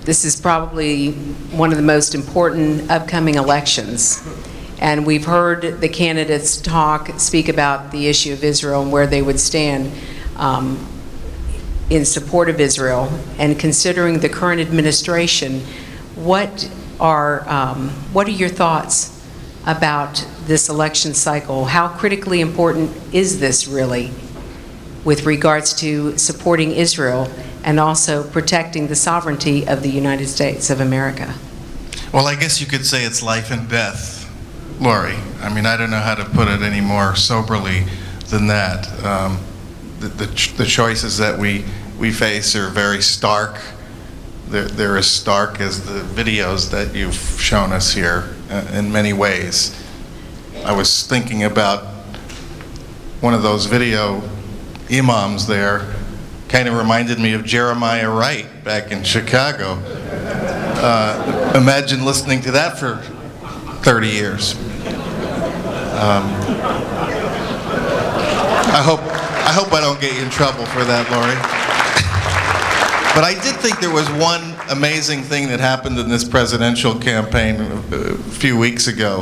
this is probably one of the most important upcoming elections. And we've heard the candidates speak about the issue of Israel and where they would stand in support of Israel. And considering the current administration, what are your thoughts about this election cycle? How critically important is this really with regards to supporting Israel and also protecting the sovereignty of the United States of America? Well, I guess you could say it's life and death, Lori. I mean, I don't know how to put it any more soberly than that. The choices that we face are very stark. They're as stark as the videos that you've shown us here in many ways. I was thinking about one of those video imams there, kind of reminded me of Jeremiah Wright back in Chicago. Imagine listening to that for 30 years. I hope I don't get you in trouble for that, Lori. But I did think there was one amazing thing that happened in this presidential campaign a few weeks ago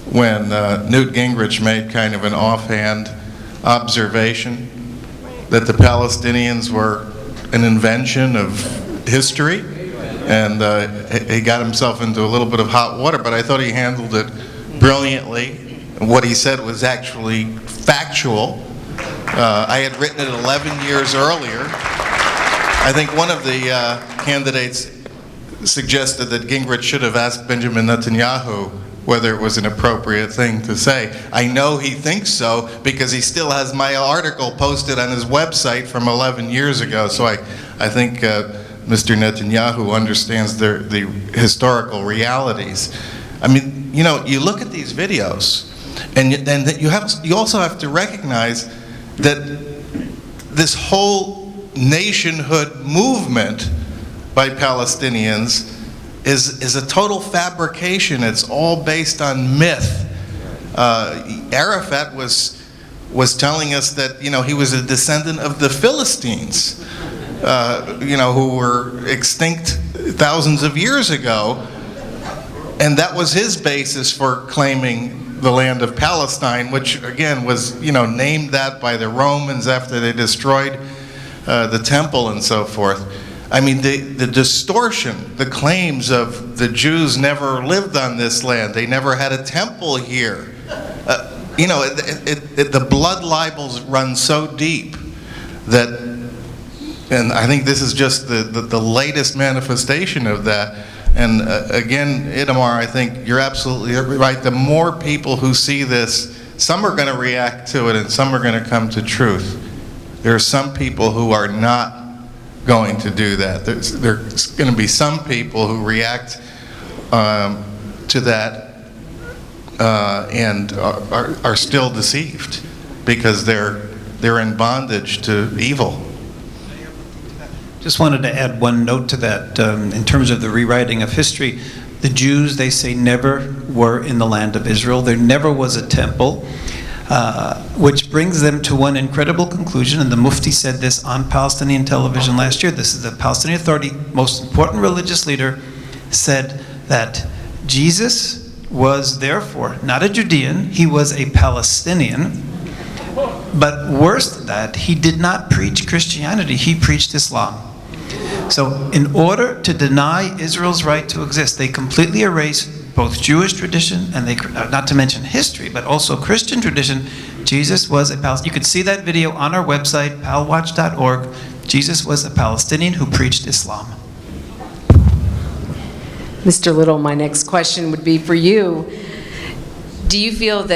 when Newt Gingrich made kind of an offhand observation that the Palestinians were an invention of history, and he got himself into a little bit of hot water, but I thought he handled it brilliantly. What he said was actually factual. I had written it 11 years earlier. I think one of the candidates suggested that Gingrich should have asked Benjamin Netanyahu whether it was an appropriate thing to say. I know he thinks so because he still has my article posted on his website from 11 years ago. So I think Mr. Netanyahu understands the historical realities. I mean, you know, you look at these videos, and you also have to recognize that this whole nationhood movement by Palestinians is a total fabrication. It's all based on myth. Arafat was telling us that, you know, he was a descendant of the Philistines, you know, who were extinct thousands of years ago, and that was his basis for claiming the land of Palestine, which again was, you know, named that by the Romans after they destroyed the temple and so forth. I mean, the distortion, the claims of the Jews never lived on this land, they never had a temple here. You know, the blood libels run so deep that, and I think this is just the latest manifestation of that. And again, Itamar, I think you're absolutely right. The more people who see this, some are going to react to it and some are going to come to truth. There are some people who are not going to do that. There's going to be some people who react to that and are still deceived because they're in bondage to evil. Just wanted to add one note to that. In terms of the rewriting of history, the Jews, they say, never were in the land of Israel. There never was a temple, which brings them to one incredible conclusion, and the Mufti said this on Palestinian television last year. This is the Palestinian Authority, most important religious leader, said that Jesus was therefore not a Judean, he was a Palestinian. But worse than that, he did not preach Christianity, he preached Islam. So in order to deny Israel's right to exist, they completely erase both Jewish tradition and not to mention history, but also Christian tradition. Jesus was a Palestinian. You could see that video on our website, palwatch.org. Jesus was a Palestinian who preached Islam. Mr. Little, my next question would be for you. Do you feel that